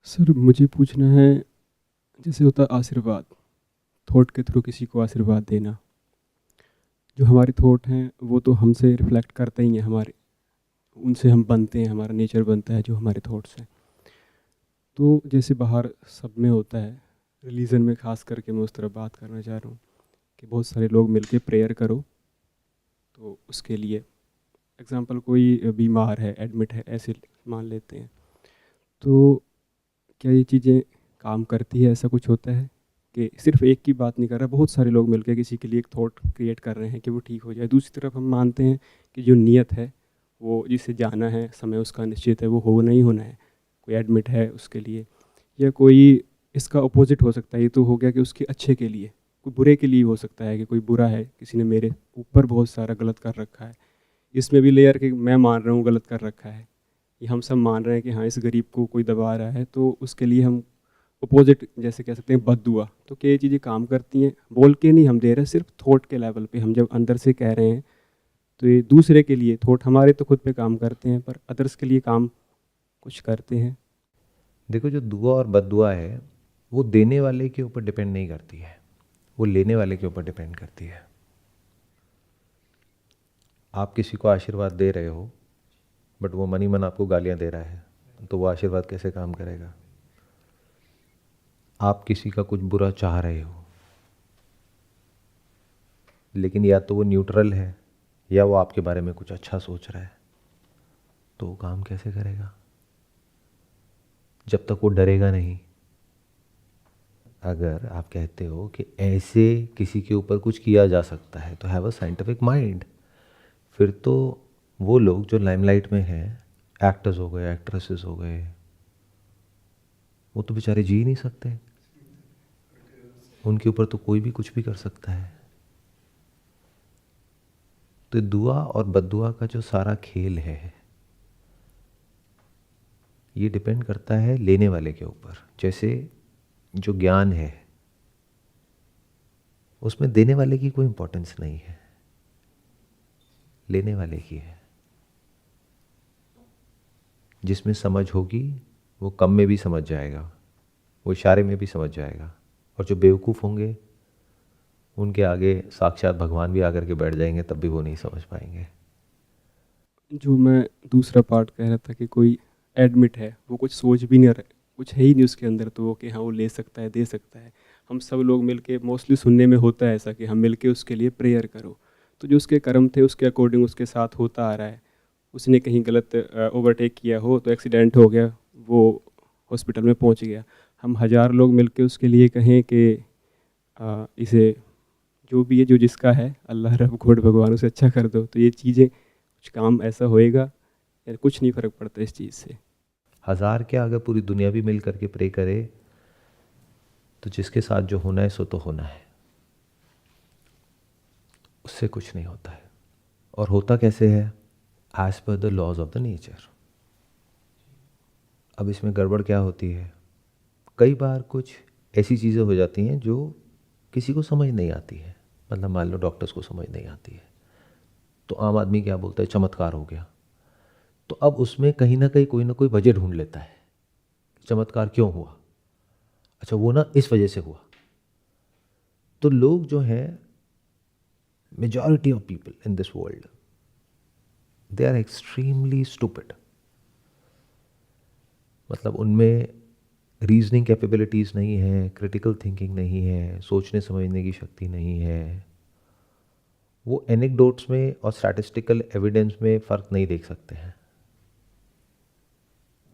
Sir मुझे पूछना है, जैसे होता है आशीर्वाद, थॉट के थ्रू किसी को आशीर्वाद देना। जो हमारे थॉट हैं वो तो हमसे रिफ्लेक्ट करते ही हैं, हमारे उनसे हम बनते हैं, हमारा नेचर बनता है जो हमारे थॉट्स हैं। तो जैसे बाहर सब में होता है, रिलीजन में खास करके मैं उस तरफ बात करना चाह रहा हूँ कि बहुत सारे लोग मिलके प्रेयर करो, तो उसके लिए एग्जांपल कोई बीमार है, एडमिट है, ऐसे मान लेते हैं। तो क्या ये चीज़ें काम करती है? ऐसा कुछ होता है कि सिर्फ एक की बात नहीं कर रहा, बहुत सारे लोग मिलकर किसी के लिए एक थॉट क्रिएट कर रहे हैं कि वो ठीक हो जाए। दूसरी तरफ हम मानते हैं कि जो नीयत है, वो जिसे जाना है, समय उसका निश्चित है, वो होना ही होना है। कोई एडमिट है उसके लिए, या कोई इसका अपोजिट हो सकता है। ये तो हो गया कि उसके अच्छे के लिए, कोई बुरे के लिए हो सकता है कि कोई बुरा है, किसी ने मेरे ऊपर बहुत सारा गलत कर रखा है। इसमें भी लेयर के मैं मान रहा हूँ गलत कर रखा है, ये हम सब मान रहे हैं कि हाँ इस गरीब को कोई दबा रहा है, तो उसके लिए हम अपोजिट जैसे कह सकते हैं बद्दुआ। तो क्या ये चीज़ें काम करती हैं? बोल के नहीं हम दे रहे, सिर्फ थॉट के लेवल पे हम जब अंदर से कह रहे हैं, तो ये दूसरे के लिए थॉट हमारे तो खुद पे काम करते हैं, पर अदर्स के लिए काम कुछ करते हैं। देखो, जो दुआ और बद्दुआ है वो देने वाले के ऊपर डिपेंड नहीं करती है, वो लेने वाले के ऊपर डिपेंड करती है। आप किसी को आशीर्वाद दे रहे हो बट वो मनी मन आपको गालियां दे रहा है, तो वो आशीर्वाद कैसे काम करेगा? आप किसी का कुछ बुरा चाह रहे हो लेकिन या तो वो न्यूट्रल है या वो आपके बारे में कुछ अच्छा सोच रहा है, तो वो काम कैसे करेगा जब तक वो डरेगा नहीं? अगर आप कहते हो कि ऐसे किसी के ऊपर कुछ किया जा सकता है तो हैव अ साइंटिफिक माइंड। फिर तो वो लोग जो लाइमलाइट में हैं, एक्टर्स हो गए, एक्ट्रेसेस हो गए, वो तो बेचारे जी ही नहीं सकते। उनके ऊपर तो कोई भी कुछ भी कर सकता है। तो दुआ और बद्दुआ का जो सारा खेल है, ये डिपेंड करता है लेने वाले के ऊपर। जैसे जो ज्ञान है उसमें देने वाले की कोई इंपॉर्टेंस नहीं है, लेने वाले की है। जिसमें समझ होगी वो कम में भी समझ जाएगा, वो इशारे में भी समझ जाएगा। और जो बेवकूफ़ होंगे उनके आगे साक्षात भगवान भी आकर के बैठ जाएंगे, तब भी वो नहीं समझ पाएंगे। जो मैं दूसरा पार्ट कह रहा था कि कोई एडमिट है, वो कुछ सोच भी नहीं रहा, कुछ है ही नहीं उसके अंदर, तो वो कि हाँ वो ले सकता है, दे सकता है। हम सब लोग मिलके, मोस्टली सुनने में होता है ऐसा कि हम मिलके उसके लिए प्रेयर करो। तो जो उसके कर्म थे उसके अकॉर्डिंग उसके साथ होता आ रहा है। उसने कहीं गलत ओवरटेक किया हो तो एक्सीडेंट हो गया, वो हॉस्पिटल में पहुंच गया। हम हज़ार लोग मिलके उसके लिए कहें कि इसे जो भी है, जो जिसका है, अल्लाह रब गॉड भगवान उसे अच्छा कर दो, तो ये चीज़ें कुछ काम ऐसा होएगा या कुछ नहीं फ़र्क पड़ता इस चीज़ से? हज़ार क्या, अगर पूरी दुनिया भी मिल करके प्रे करे तो जिसके साथ जो होना है सो तो होना है, उससे कुछ नहीं होता है। और होता कैसे है? As per the laws of the nature. अब इसमें गड़बड़ क्या होती है? कई बार कुछ ऐसी चीज़ें हो जाती हैं जो किसी को समझ नहीं आती है। मतलब मान लो डॉक्टर्स को समझ नहीं आती है, तो आम आदमी क्या बोलता है, चमत्कार हो गया। तो अब उसमें कहीं ना कहीं कोई ना कोई वजह ढूंढ लेता है, चमत्कार क्यों हुआ? अच्छा, वो ना इस वजह से हुआ। तो लोग जो हैं, majority of people in this world, they are extremely stupid. मतलब उनमें रीजनिंग कैपेबिलिटीज़ नहीं है, क्रिटिकल थिंकिंग नहीं है, सोचने समझने की शक्ति नहीं है। वो एनेक्डोट्स में और स्टैटिस्टिकल एविडेंस में फ़र्क नहीं देख सकते हैं।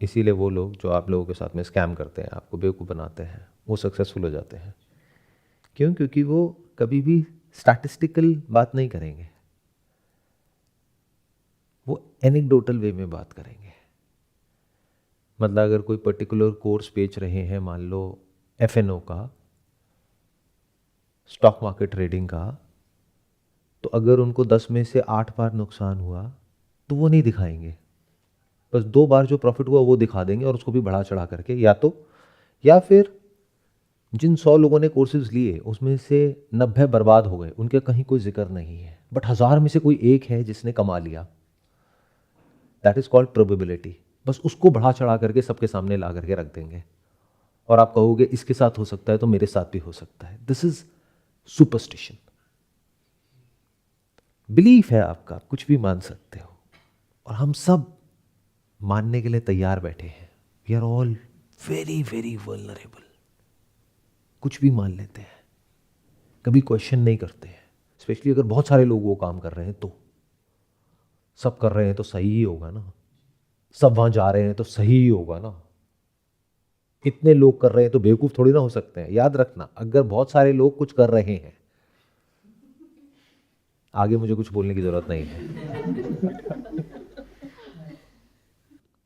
इसीलिए वो लोग जो आप लोगों के साथ में स्कैम करते हैं, आपको बेवकूफ़ बनाते हैं, वो सक्सेसफुल हो जाते हैं। क्यों? क्योंकि वो कभी भी स्टैटिस्टिकल बात नहीं करेंगे, वो एनेक्डोटल वे में बात करेंगे। मतलब अगर कोई पर्टिकुलर कोर्स बेच रहे हैं, मान लो एफएनओ का, स्टॉक मार्केट ट्रेडिंग का, तो अगर उनको 10 में से 8 बार नुकसान हुआ तो वो नहीं दिखाएंगे, बस 2 बार जो प्रॉफिट हुआ वो दिखा देंगे, और उसको भी बढ़ा चढ़ा करके। या फिर जिन 100 लोगों ने कोर्सेज लिए उसमें से 90 बर्बाद हो गए, उनके कहीं कोई जिक्र नहीं है, बट 1000 में से कोई एक है जिसने कमा लिया। That is called probability. बस उसको बढ़ा चढ़ा करके सबके सामने ला करके रख देंगे और आप कहोगे इसके साथ हो सकता है तो मेरे साथ भी हो सकता है। This is superstition. बिलीफ है आपका, आप कुछ भी मान सकते हो और हम सब मानने के लिए तैयार बैठे हैं। We are all very very vulnerable. कुछ भी मान लेते हैं, कभी क्वेश्चन नहीं करते हैं। स्पेशली अगर बहुत सारे लोग वो काम कर रहे हैं तो सब कर रहे हैं तो सही ही होगा ना, सब वहां जा रहे हैं तो सही ही होगा ना, इतने लोग कर रहे हैं तो बेवकूफ थोड़ी ना हो सकते हैं। याद रखना, अगर बहुत सारे लोग कुछ कर रहे हैं, आगे मुझे कुछ बोलने की जरूरत नहीं है।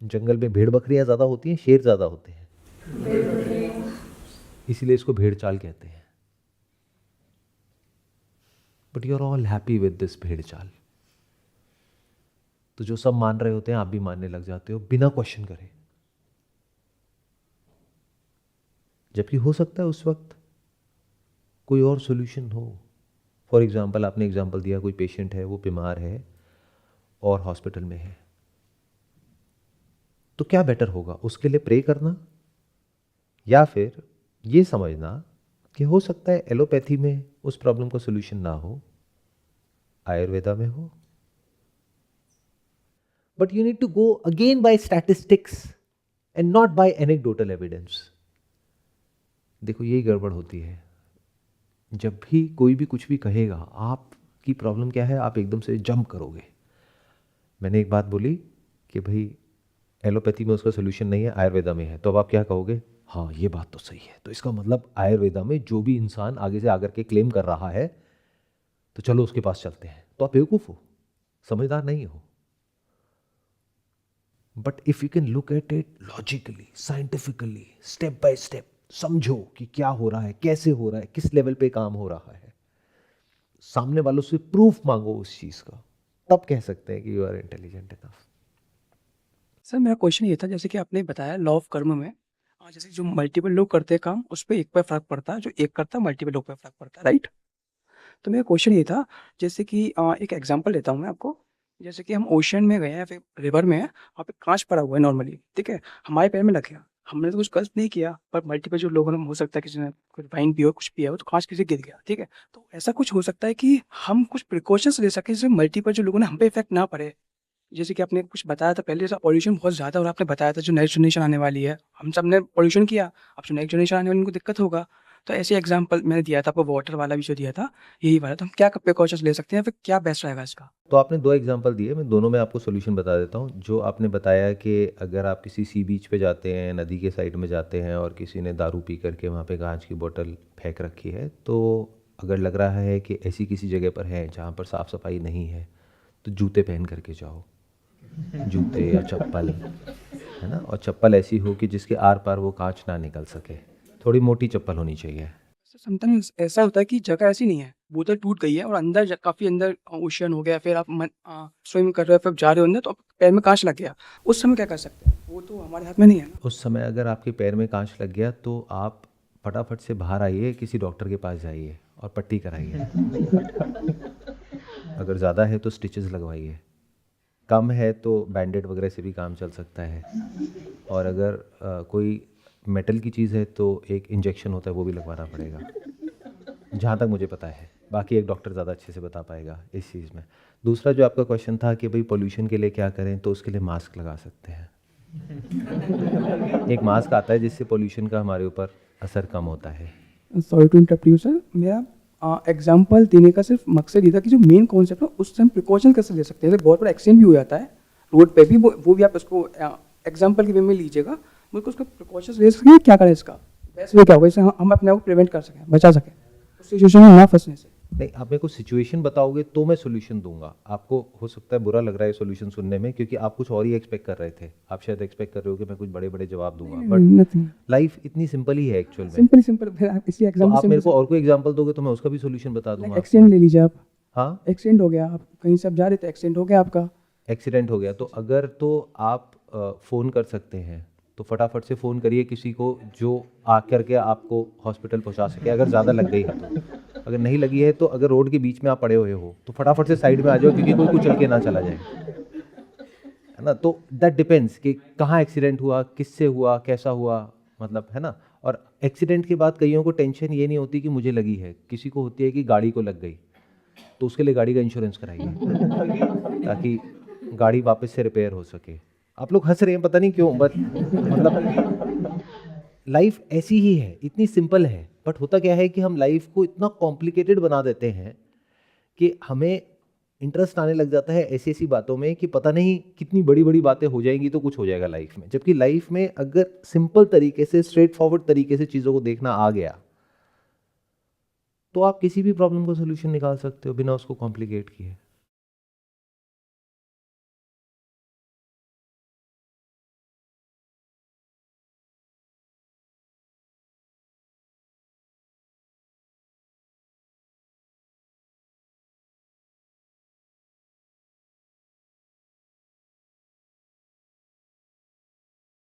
जंगल में भेड़ बकरियां ज्यादा होती हैं, शेर ज्यादा होते हैं, इसीलिए इसको भेड़ चाल कहते हैं। But you are all happy with this भेड़ चाल। तो जो सब मान रहे होते हैं आप भी मानने लग जाते हो बिना क्वेश्चन करे, जबकि हो सकता है उस वक्त कोई और सॉल्यूशन हो। फॉर एग्जाम्पल, आपने एग्जाम्पल दिया कोई पेशेंट है, वो बीमार है और हॉस्पिटल में है, तो क्या बेटर होगा, उसके लिए प्रे करना या फिर ये समझना कि हो सकता है एलोपैथी में उस प्रॉब्लम का सॉल्यूशन ना हो, आयुर्वेदा में हो। But you need to go again by statistics and not by anecdotal evidence. देखो यही गड़बड़ होती है, जब भी कोई भी कुछ भी कहेगा, आपकी प्रॉब्लम क्या है, आप एकदम से जंप करोगे। मैंने एक बात बोली कि भाई एलोपैथी में उसका सोल्यूशन नहीं है, आयुर्वेदा में है, तो अब आप क्या कहोगे, हाँ ये बात तो सही है, तो इसका मतलब आयुर्वेदा में जो भी इंसान आगे से आकर के क्लेम कर रहा है तो चलो उसके पास चलते हैं। तो आप बेवकूफ हो, समझदार नहीं हो। But if you can look at it logically, scientifically, step by step, समझो कि क्या हो रहा है, कैसे हो रहा है, किस लेवल पे काम हो रहा है, सामने वालों से प्रूफ मांगो उस चीज का, तब कह सकते हैं कि you are intelligent enough. Sir मेरा क्वेश्चन ये था, जैसे कि आपने बताया लॉ ऑफ कर्म में जैसे जो मल्टीपल लोग करते हैं काम उस पर एक पे फर्क पड़ता है, जो एक करता है मल्टीपल लोग पे फर्क पड़ता है, राइट। तो मेरा क्वेश्चन ये था, जैसे कि एक एग्जांपल लेता हूँ मैं आपको। जैसे कि हम ओशन में गए हैं, फिर रिवर में है, वहाँ पे कांच पड़ा हुआ है नॉर्मली, ठीक है, हमारे पैर में लग गया, हमने तो कुछ गलत नहीं किया, पर मल्टीपल जो लोगों ने, हो सकता है किसी ने कुछ वाइन पिया हो, कुछ पिया हो, तो कांच किसी गिर गया, ठीक है। तो ऐसा कुछ हो सकता है कि हम कुछ प्रिकॉशंस ले सकें जिससे मल्टीपल जो लोगों ने हम पे इफेक्ट ना पड़े। जैसे कि आपने कुछ बताया था पहले, जैसा पॉल्यूशन बहुत ज़्यादा, और आपने बताया था जो नेक्स्ट जनरेशन आने वाली है, हम सब ने पॉल्यूशन किया, अब जो नेक्स्ट जनरेशन आने वाली उनको दिक्कत होगा। तो ऐसे एग्जांपल मैंने दिया था आपको, वाटर वाला भी जो दिया था यही वाला, तो हम क्या प्रिकॉशंस ले सकते हैं, फिर क्या बेस्ट रहेगा इसका। तो आपने दो एग्जांपल दिए, मैं दोनों में आपको सोल्यूशन बता देता हूँ। जो आपने बताया कि अगर आप किसी सी बीच पे जाते हैं, नदी के साइड में जाते हैं और किसी ने दारू पी करके वहाँ पे कांच की बोतल फेंक रखी है, तो अगर लग रहा है कि ऐसी किसी जगह पर है जहाँ पर साफ़ सफाई नहीं है, तो जूते पहन करके जाओ, जूते या चप्पल, है ना, और चप्पल ऐसी हो कि जिसके आर पार वो कांच ना निकल सके, थोड़ी मोटी चप्पल होनी चाहिए। समटाइम्स ऐसा होता है कि जगह ऐसी नहीं है, बोतल टूट गई है और अंदर काफ़ी अंदर ओशन हो गया, फिर आप स्विम कर रहे हो, फिर जा रहे हो अंदर, तो पैर में कांच लग गया, उस समय क्या कर सकते हैं, वो तो हमारे हाथ में नहीं है ना। उस समय अगर आपके पैर में कांच लग गया तो आप फटाफट से बाहर आइए, किसी डॉक्टर के पास जाइए और पट्टी कराइए। अगर ज़्यादा है तो स्टिचेस लगवाइए, कम है तो बैंडेड वगैरह से भी काम चल सकता है, और अगर कोई मेटल की चीज़ है तो एक इंजेक्शन होता है वो भी लगवाना पड़ेगा, जहाँ तक मुझे पता है। बाकी एक डॉक्टर ज़्यादा अच्छे से बता पाएगा इस चीज़ में। दूसरा जो आपका क्वेश्चन था कि भाई पोल्यूशन के लिए क्या करें, तो उसके लिए मास्क लगा सकते हैं। एक मास्क आता है जिससे पोल्यूशन का हमारे ऊपर असर कम होता है। Sorry to interrupt you sir, मेरा एग्जांपल देने का सिर्फ मकसद ये था कि जो मेन कॉन्सेप्ट है उससे हम प्रिकॉशन कैसे ले सकते हैं। जैसे बहुत बड़ा एक्सीडेंट भी हो जाता है रोड पे भी, वो भी आप उसको एग्जांपल के वे में लीजिएगा, मुझको उसका प्रिकॉशंस ले सकें, क्या करें इसका बेस्ट वे क्या होगा, इससे हम अपने आप को प्रिवेंट कर सकें, बचा सकें उस सिचुएशन में ना फंसने से। नहीं, आप मेरे को सिचुएशन बताओगे तो मैं सोल्यूशन दूंगा। आपको हो सकता है बुरा लग रहा है सोल्यूशन सुनने में, क्योंकि आप कुछ और ही एक्सपेक्ट कर रहे थे। आप शायद एक्सपेक्ट कर रहे हो कि मैं कुछ बड़े बड़े जवाब दूंगा, बट लाइफ इतनी सिंपल ही है एक्चुअल में। सिंपल इसी तो एग्जांपल आप मेरे को और कोई एग्जांपल दोगे तो मैं उसका भी सोल्यूशन बता दूंगा। एक्सीडेंट ले लीजिए आप। हाँ, एक्सीडेंट हो गया, आप कहीं से आप जा रहे थे, एक्सीडेंट हो गया आपका। एक्सीडेंट हो गया तो अगर तो आप फ़ोन कर सकते हैं तो फटाफट से फ़ोन करिए किसी को जो आ करके आपको हॉस्पिटल पहुंचा सके, अगर ज़्यादा लग गई है तो। अगर नहीं लगी है तो अगर रोड के बीच में आप पड़े हुए हो तो फटाफट से साइड में आ जाओ, क्योंकि कोई कुचल के ना चला जाए। है ना। तो दैट डिपेंड्स कि कहाँ एक्सीडेंट हुआ, किससे हुआ, कैसा हुआ, मतलब है ना। और एक्सीडेंट के बाद कईयों को टेंशन ये नहीं होती कि मुझे लगी है, किसी को होती है कि गाड़ी को लग गई, तो उसके लिए गाड़ी का इंश्योरेंस कराइए ताकि गाड़ी वापस से रिपेयर हो सके। आप लोग हंस रहे हैं पता नहीं क्यों, बट मतलब लाइफ ऐसी ही है, इतनी सिंपल है। बट होता क्या है कि हम लाइफ को इतना कॉम्प्लिकेटेड बना देते हैं कि हमें इंटरेस्ट आने लग जाता है ऐसी ऐसी बातों में कि पता नहीं कितनी बड़ी बड़ी बातें हो जाएंगी तो कुछ हो जाएगा लाइफ में। जबकि लाइफ में अगर सिंपल तरीके से, स्ट्रेट फॉरवर्ड तरीके से चीज़ों को देखना आ गया तो आप किसी भी प्रॉब्लम का सोल्यूशन निकाल सकते हो बिना उसको कॉम्प्लिकेट किए।